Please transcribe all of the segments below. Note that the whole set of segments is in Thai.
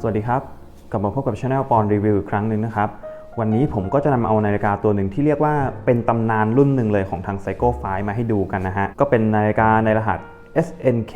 สวัสดีครับกลับมาพบกับ Channel ปอนรีวิวอีกครั้งหนึ่งนะครับวันนี้ผมก็จะนำเอานาฬิกาตัวหนึ่งที่เรียกว่าเป็นตำนานรุ่นหนึ่งเลยของทาง Seiko 5 มาให้ดูกันนะฮะก็เป็นนาฬิกาในรหัส SNK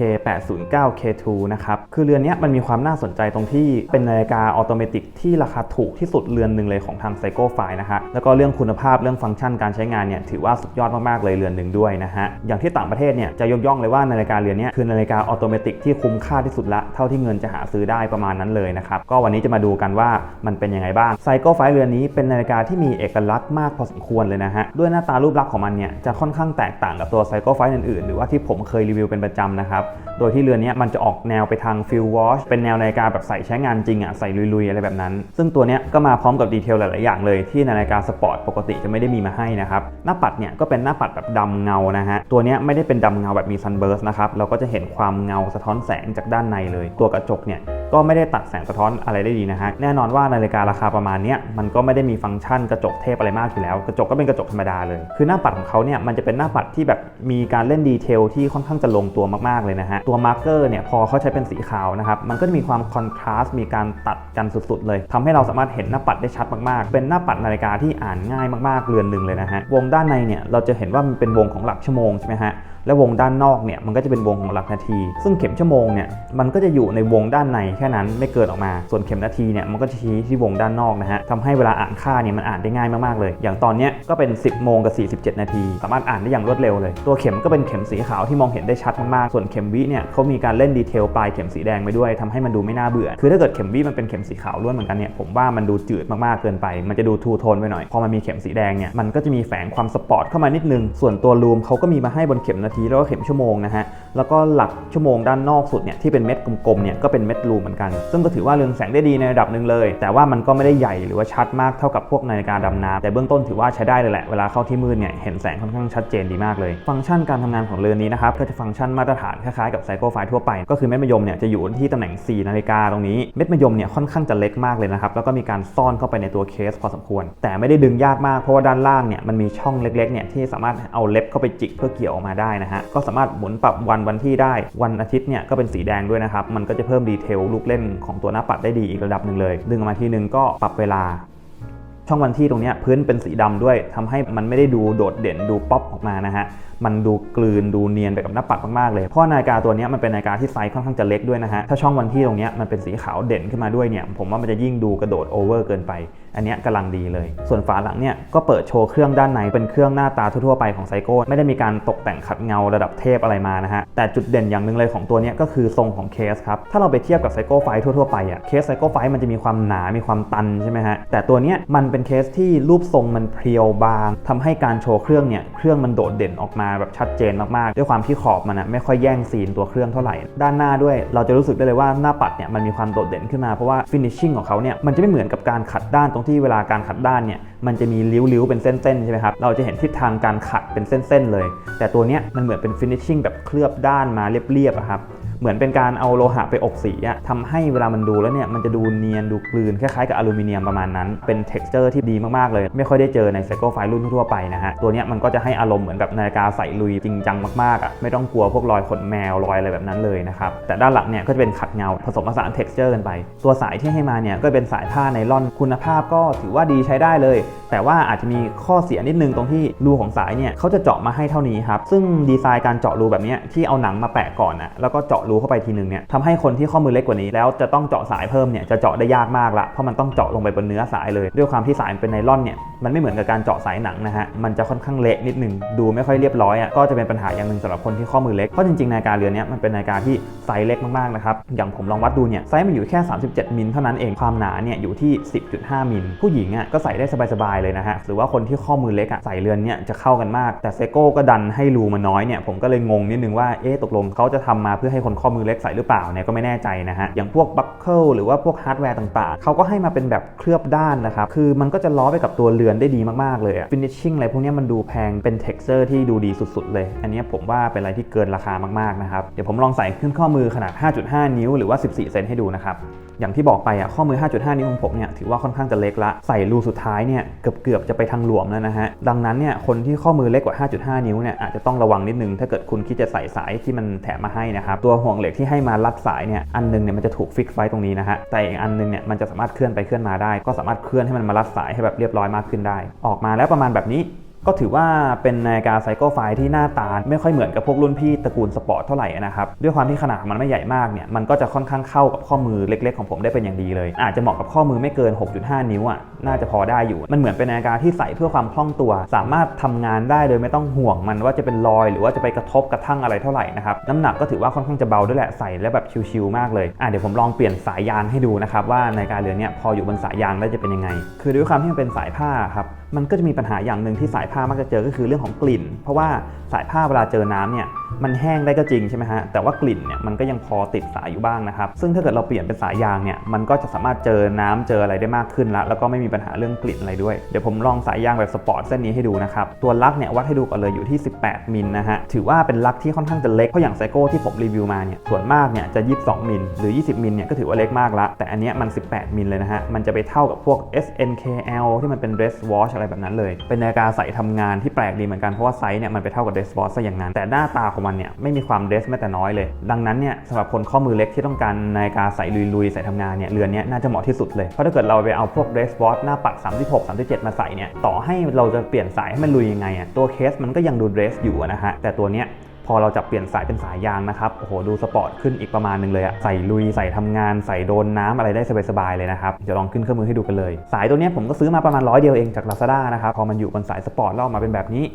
809 K2 นะครับคือเรือนนี้มันมีความน่าสนใจตรงที่เป็นนาฬิกาออโตเมติกที่ราคาถูกที่สุดเรือนหนึ่งเลยของทาง Seiko 5 นะฮะแล้วก็เรื่องคุณภาพเรื่องฟังก์ชันการใช้งานเนี่ยถือว่าสุดยอดมากๆเลยเรือนหนึ่งด้วยนะฮะอย่างที่ต่างประเทศเนี่ยจะยกย่องเลยว่านาฬิกาเรือนนี้คือนาฬิกาออโตเมติกที่คุ้มค่าที่สุดละเท่าที่เงินจะหาซื้อได้ประมาณนั้นเลยนะครับก็วันนี้จะมาดูกันว่ามันเป็นยังไงบ้าง Seiko 5 เรือนนี้เป็นนาฬิกาที่มีเอกลักษณ์มากพอสมควรเลยนะฮะด้วยหน้าตารูปลักษณ์ของมันเนี่ยจะค่อนข้างแตกต่างกับตัว Seiko 5 อื่นๆหรือว่าที่ผมเคยรีวิวเป็นประจำนะครับโดยที่เรือนนี้มันจะออกแนวไปทางฟิลวอชเป็นแนวนาฬิกาแบบใส่ใช้งานจริงใส่ลุยๆอะไรแบบนั้นซึ่งตัวนี้ก็มาพร้อมกับดีเทลหลายๆอย่างเลยที่นาฬิกาสปอร์ตปกติจะไม่ได้มีมาให้นะครับหน้าปัดเนี่ยก็เป็นหน้าปัดแบบดำเงานะฮะตัวนี้ไม่ได้เป็นดำเงาแบบมีซันเบิร์สนะครับเราก็จะเห็นความเงาสะท้อนแสงจากด้านในเลยตัวกระจกเนี่ยก็ไม่ได้ตัดแสงสะท้อนอะไรได้ดีนะฮะแน่นอนว่านาฬิการาคาประมาณนี้มันก็ไม่ได้มีฟังก์ชันกระจกเทพอะไรมากอยู่แล้วกระจกก็เป็นกระจกธรรมดาเลยคือหน้าปัดของเขาเนี่ยมันจะเป็นหน้าปัดที่แบบมีการเล่นดีเทลที่ค่อนข้างจะลงตัวมากๆเลยนะฮะตัวมาร์กเกอร์เนี่ยพอเขาใช้เป็นสีขาวนะครับมันก็จะมีความคอนทราสต์มีการตัดกันสุดๆเลยทำให้เราสามารถเห็นหน้าปัดได้ชัดมากๆเป็นหน้าปัดนาฬิกาที่อ่านง่ายมากๆเรือนหนึ่งเลยนะฮะวงด้านในเนี่ยเราจะเห็นว่ามันเป็นวงของหลักชั่วโมงใช่ไหมฮะและวงด้านนอกเนี่ยมันก็จะเป็นวงของหลักนาทีซึ่งเข็มชั่วโมงเนี่ยมันก็จะอยู่ในวงด้านในแค่นั้นไม่เกินออกมาส่วนเข็มนาทีเนี่ยมันก็จะชี้ที่วงด้านนอกนะฮะทำให้เวลาอ่านค่าเนี่ยมันอ่านได้ง่ายมากๆเลยอย่างตอนนี้ก็เป็น10 โมงกับ 47 นาทีสามารถอ่านได้อย่างรวดเร็วเลยตัวเข็มก็เป็นเข็มสีขาวที่มองเห็นได้ชัดมากๆส่วนเข็มวิเนี่ยเขามีการเล่นดีเทลปลายเข็มสีแดงไปด้วยทำให้มันดูไม่น่าเบื่อคือถ้าเกิดเข็มวิมันเป็นเข็มสีขาวล้วนเหมือนกันเนี่ยผมว่ามันดูจืดมากๆเกินไปมันจะดูทูโทนไปหน่อยพอมันมีเข็มสีแดงเนี่ยมันก็จะมีแฝงความสปอร์ตเข้ามานิดนึงส่วนตัวลูมเขาก็มีมาให้บนเข็มนาทีแล้วก็เข็มชั่วโมงนะฮะแล้วก็หลักชั่วโมงด้านนอกสุดเนี่ยที่เป็นเม็ดกลมๆเนี่ยก็เป็นเม็ดรูเหมือนกันซึ่งก็ถือว่าเรืองแสงได้ดีในระดับหนึ่งเลยแต่ว่ามันก็ไม่ได้ใหญ่หรือว่าชัดมากเท่ากับพวกนาฬิกาดำน้ำแต่เบื้องต้นถือว่าใช้ได้เลยแหละเวลาเข้าที่มืดเนี่ยเห็นแสงค่อนข้างชัดเจนดีมากเลยฟังก์ชันการทำงานของเรือนนี้นะครับก็จะฟังก์ชันมาตรฐานคล้ายๆกับ Seiko 5 ทั่วไปก็คือเม็ดมะยมเนี่ยจะอยู่ที่ตำแหน่ง4นาฬิกาตรงนี้เม็ดมะยมเนี่ยค่อนข้างจะเล็กมากเลยนะครับแล้วก็มีการซ่อนเข้าไปในตัวเคสพอสมควรแต่ไม่ได้ดึงยากมากเพราะว่าด้านล่างเนี่ยมันมีช่องเล็กๆเนี่ยที่สามารถเอาเล็บเข้าไปจิกเพื่อเกี่ยวออกมาได้นะฮะก็สามารถหมุนปรับวันที่ได้วันอาทิตย์เนี่ยก็เป็นสีแดงด้วยนะครับมันก็จะเพิ่มดีเทลลูกเล่นของตัวหน้าปัดได้ดีอีกระดับหนึ่งเลยดึงออกมาทีนึงก็ปรับเวลาช่องวันที่ตรงนี้พื้นเป็นสีดำด้วยทำให้มันไม่ได้ดูโดดเด่นดูป๊อปออกมานะฮะมันดูกลืนดูเนียนไปกับหน้าปัดมากๆเลยเพราะนาฬิกาตัวนี้มันเป็นนาฬิกาที่ไซส์ค่อนข้างจะเล็กด้วยนะฮะถ้าช่องวันที่ตรงนี้มันเป็นสีขาวเด่นขึ้นมาด้วยเนี่ยผมว่ามันจะยิ่งดูกระโดดโอเวอร์เกินไปอันนี้กำลังดีเลยส่วนฝาหลังเนี่ยก็เปิดโชว์เครื่องด้านในเป็นเครื่องหน้าตาทั่วๆไปของ Seiko ไม่ได้มีการตกแต่งขัดเงาระดับเทพอะไรมานะฮะแต่จุดเด่นอย่างหนึ่งเลยของตัวนี้ก็คือทรงของเคสครับถ้าเราไปเทียบกับ Seiko 5 ทั่วๆไปเคส Seiko 5 มันจะมีความหนามีความตันใช่ไหมฮะแต่ตัวนี้มันเป็นเคสที่รูปทรงมันเพรียวบางทำให้การโชว์เครื่องเนี่ยเครื่องมันโดดเด่นออกมาแบบชัดเจนมากๆด้วยความที่ขอบมันไม่ค่อยแย่งซีนตัวเครื่องเท่าไหร่ด้านหน้าด้วยเราจะรู้สึกได้เลยว่าหน้าปัดเนี่ยมันมีความโดดเด่นขึ้นมาเพราะว่า finishing ของเขาเนี่ยมันจะไม่เหมือนกับการขัดด้านตรงที่เวลาการขัดด้านเนี่ยมันจะมีริ้วๆเป็นเส้นๆใช่ไหมครับเราจะเห็นทิศทางการขัดเป็นเส้นๆเลยแต่ตัวเนี้ยมันเหมือนเป็น finishing แบบเคลือบด้านมาเรียบๆครับเหมือนเป็นการเอาโลหะไปอบสีทำให้เวลามันดูแล้วเนี่ยมันจะดูเนียนดูกลืนคล้ายๆกับอลูมิเนียมประมาณนั้นเป็น texture ที่ดีมากๆเลยไม่ค่อยได้เจอใน Seiko 5 รุ่นทั่วไปนะฮะตัวนี้มันก็จะให้อารมณ์เหมือนแบบนาฬิกาใส่ลุยจริงจังมากๆไม่ต้องกลัวพวกรอยขนแมวรอยอะไรแบบนั้นเลยนะครับแต่ด้านหลังเนี่ยก็จะเป็นขัดเงาผสมผสาน texture กันไปตัวสายที่ให้มาเนี่ยก็เป็นสายผ้าไนลอนคุณภาพก็ถือว่าดีใช้ได้เลยแต่ว่าอาจจะมีข้อเสียนิดนึงตรงที่รูของสายเนี่ยเขาจะเจาะมาให้เท่านี้ครับซึ่งดีไซน์การเจาะรูแบบนี้ที่เอาหนังมาแปะก่อนแล้วก็เจาะรูเข้าไปทีนึงเนี่ยทำให้คนที่ข้อมือเล็กกว่านี้แล้วจะต้องเจาะสายเพิ่มเนี่ยจะเจาะได้ยากมากละเพราะมันต้องเจาะลงไปบนเนื้อสายเลยด้วยความที่สายเป็นไนลอนเนี่ยมันไม่เหมือนกับการเจาะสายหนังนะฮะมันจะค่อนข้างเละนิดนึงดูไม่ค่อยเรียบร้อยก็จะเป็นปัญหาอย่างนึงสำหรับคนที่ข้อมือเล็กเพราะจริงๆนาฬิกาเรือนนี้มันเป็นนาฬิกาที่ไซส์เล็กมากๆนะครับอย่างผมลองวัดดูเนี่ยไซส์มันอยู่แค่37มิลเท่านั้นเองความหนาเนี่ยอยู่ที่ 10.5 มิลผู้หญิงก็ใส่ได้สบายๆเลยนะฮะหรือว่าคนที่ข้อมือเล็กใส่เรือนเนี่ยจะเข้ากันมากแต่ Seiko ก็ดันให้รูมันน้อยเนี่ยผมก็เลยงงนิดนึงว่าตกลงเขาจะทำมาเพื่อให้คนข้อมือเล็กใส่หรือเปล่าเนี่ยก็ไม่แน่ใจนะฮะอย่างพวกบัคเกิลหรือว่าพวกฮาร์ดแวร์ต่างๆเขาก็ให้มาเป็นแบบเคลือบด้านนะครับคือมันก็จะล้อไปกับตัวเรือนได้ดีมากๆเลยfinishing อะไรพวกนี้มันดูแพงเป็น texture ที่ดูดีสุดๆเลยอันนี้ผมว่าเป็นอะไรที่เกินราคามากๆนะครับเดี๋ยวผมลองใส่ขึ้นข้อมือขนาด 5.5 นิ้วหรือว่า14 เซนให้ดูนะครับ อย่างที่บอกไปข้อมือ 5.5 นิ้วของผมเนี่ยถือว่าค่อนข้างจะเล็กละใส่รูสุดท้ายเนี่ยเกือบจะไปทางหลวมแล้วนะฮะดังนั้นเนี่ยคนที่ข้อมือเล็กกว่า 5.5 นิ้วเนี่ยอาจจะต้องระวังนิดนึงถ้าเกิดคุณคิดจะใส่สายที่มันแถมมาให้นะครับตัวห่วงเหล็กที่ให้มารัดสายเนี่ยอันนึงเนี่ยมันจะถูกฟิกไว้ตรงนี้นะฮะแต่อีกอันนึงเนี่ยมันจะสามารถเคลื่อนไปเคลื่อนมาได้ก็สามารถเคลื่อนให้มันมารัดสายให้แบบเรียบร้อยมากขึ้นได้ออกมาแล้วประมาณแบบนี้ก็ถือว่าเป็นนาฬิกาไซโก้ไฟที่หน้าตาไม่ค่อยเหมือนกับพวกรุ่นพี่ตระกูลสปอร์ตเท่าไหร่นะครับด้วยความที่ขนาดมันไม่ใหญ่มากเนี่ยมันก็จะค่อนข้างเข้ากับข้อมือเล็กๆของผมได้เป็นอย่างดีเลยอาจจะเหมาะกับข้อมือไม่เกิน 6.5 นิ้วน่าจะพอได้อยู่มันเหมือนเป็นนาฬิกาที่ใส่เพื่อความคล่องตัวสามารถทำงานได้โดยไม่ต้องห่วงมันว่าจะเป็นรอยหรือว่าจะไปกระทบกระทั่งอะไรเท่าไหร่นะครับน้ำหนักก็ถือว่าค่อนข้างจะเบาด้วยแหละใส่แล้วแบบชิลๆมากเลยเดี๋ยวผมลองเปลี่ยนสายยางให้ดูนะครับว่านาฬิกาเรือนนี้พออยู่บนสายยางแล้วจะเป็นยังไงคือด้วยความที่มันเป็นสายผ้าครับมันก็จะมีปัญหาอย่างหนึ่งที่สายผ้ามักจะเจอก็คือเรื่องของกลิ่นเพราะว่าสายผ้าเวลาเจอน้ำเนี่ยมันแห้งได้ก็จริงใช่ไหมฮะแต่ว่ากลิ่นเนี่ยมันก็ยังพอติดสายอยู่บ้างนะครับซึ่งถ้าเกิดเราเปลี่ยนเป็นสายยางเนี่ยมันก็จะสามารถเจอน้ำเจออะไรได้มากขึ้นแล้วก็ไม่มีปัญหาเรื่องกลิ่นอะไรด้วยเดี๋ยวผมลองสายยางแบบสปอร์ตเส้นนี้ให้ดูนะครับตัวลักเนี่ยวัดให้ดูก่อนเลยอยู่ที่18มิลนะฮะถือว่าเป็นลักที่ค่อนข้างจะเล็กเพราะอย่างไซโก้ที่ผมรีวิวมาเนี่ยส่วนมากเนี่ยจะ22มิลหรือ20มิลเนี่ยก็ถือว่าเล็กมากละแต่อันนี้มัน18มิลเลยนะฮะมันจะไปเท่ากับพวก SNKL ที่มันเป็น dress watch อะไรแบบนั้นเลยเป็นนาฬิกาใส่ทำงานที่แปลกดีเหมือนกันเพราะว่าไซส์เนี่ยมันไปเท่ากับ dress watch ซะอย่างนั้นแต่หน้าตาของมันเนี่ยไม่มีความเดรสแม้แต่น้อยเลยดังนั้นเนี่ยสำหรับคนข้อมือเล็กที่ต้องการนาฬิกาใส่ลุยๆใส่ทำงานเนี่ยเรือนนี้น่าจะเหมาะที่สุดเลยเพราะถ้าเกิดเราไปเอาพวกเดรสวอทหน้าปัด36 37มาใส่เนี่ยต่อให้เราจะเปลี่ยนสายให้มันลุยยังไงตัวเคสมันก็ยังดูเดรสอยู่นะฮะแต่ตัวเนี้ยพอเราจะเปลี่ยนสายเป็นสายยางนะครับโอ้โหดูสปอร์ตขึ้นอีกประมาณนึงเลยใส่ลุยใส่ทำงานใส่โดนน้ำอะไรได้สบายๆเลยนะครับเดี๋ยวลองขึ้นเครื่องมือให้ดูกันเลยสายตัวนี้ผมก็ซื้อมาประมาณ100 เดียวเองจาก Lazada นะครับพอมันอยู่บนสายสปอร์ตแล้วออกมาเป็นแบบนี้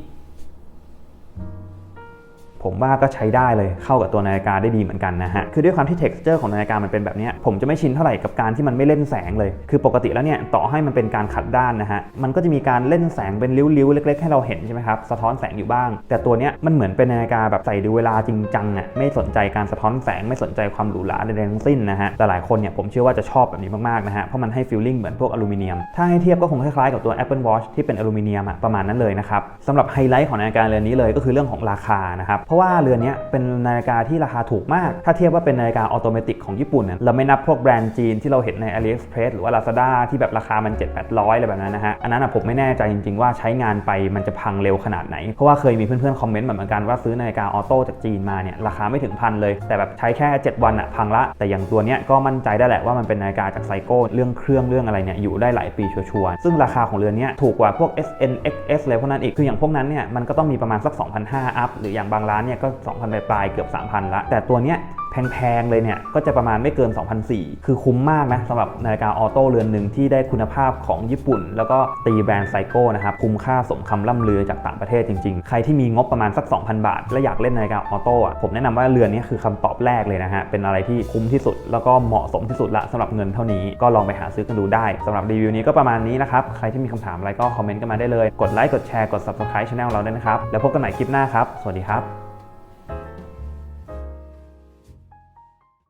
ผมว่าก็ใช้ได้เลยเข้ากับตัวนาฬิกาได้ดีเหมือนกันนะฮะคือด้วยความที่ texture ของนาฬิกามันเป็นแบบนี้ผมจะไม่ชินเท่าไหร่กับการที่มันไม่เล่นแสงเลยคือปกติแล้วเนี่ยต่อให้มันเป็นการขัดด้านนะฮะมันก็จะมีการเล่นแสงเป็นริ้วๆเล็กๆให้เราเห็นใช่ไหมครับสะท้อนแสงอยู่บ้างแต่ตัวเนี้ยมันเหมือนเป็นนาฬิกาแบบใส่ดูเวลาจริงจังไม่สนใจการสะท้อนแสงไม่สนใจความหรูหราใดๆทั้งสิ้นนะฮะแต่หลายคนเนี่ยผมเชื่อว่าจะชอบแบบนี้มากๆนะฮะเพราะมันให้ feeling เหมือนพวกอลูมิเนียมถ้าให้เทียบก็คงคล้ายๆกับตัว Apple Watch ที่เป็นอลูมิเนียมประมาณนั้นเลยนะครับสำหรับไฮไลท์ของนาฬิกาเรือนนี้เลยก็คือเรื่องของราคานะครับเพราะว่าเรือนนี้เป็นนาฬิกาที่ราคาถูกมากถ้าเทียบว่าเป็นนาฬิกาออโตเมติกของญี่ปุ่นเราไม่นับพวกแบรนด์จีนที่เราเห็นใน AliExpress หรือว่า Lazada ที่แบบราคามัน 700-800 อะไรแบบนั้นนะฮะอันนั้นผมไม่แน่ใจจริงๆว่าใช้งานไปมันจะพังเร็วขนาดไหนเพราะว่าเคยมีเพื่อนๆคอมเมนต์เหมือนกันว่าซื้อนาฬิกาออโต้จากจีนมาเนี่ยราคาไม่ถึงพันเลยแต่แบบใช้แค่7 วันพังละแต่อย่างตัวเนี้ยก็มั่นใจได้แหละว่ามันเป็นนาฬิกาจากไซโก้เรื่องเครื่องอะไรเนี่ยอยู่ได้หลายปีชัวร์ๆซึ่งราคาของเรือนนี้ถูกกว่าพวก SN XS เลยพวกนั้นอีกคืออย่างพวกนั้นเนี่ยมันก็ต้องมีประมาณสัก 2,500 อัพหรืออย่างบางร้านเนี่ยก็ 2,000 ปลายเกือบ 3,000 ละแต่ตัวเนี้ยแพงๆเลยเนี่ยก็จะประมาณไม่เกิน 2,400 คือคุ้มมากนะสำหรับนาฬิกาออโต้เรือนหนึ่งที่ได้คุณภาพของญี่ปุ่นแล้วก็ตีแบรนด์ไซโก้นะครับคุ้มค่าสมคำล่ำลือจากต่างประเทศจริงๆใครที่มีงบประมาณสัก 2,000 บาทและอยากเล่นนาฬิกาออโต้ผมแนะนำว่าเรือนนี้คือคำตอบแรกเลยนะฮะเป็นอะไรที่คุ้มที่สุดแล้วก็เหมาะสมที่สุดละสำหรับเงินเท่านี้ก็ลองไปหาซื้อกันดูได้สำหรับรีวิวนี้ก็ประมาณนี้นะครับใครที่มีคำถามอะไรก็คอมเมนต์กันมาได้เลยกดไลค์กดแชร์กด Subscribe Channel เราด้วยนะครับแล้วพบกันใหม่คลิปหน้าครับสวัสดีครับ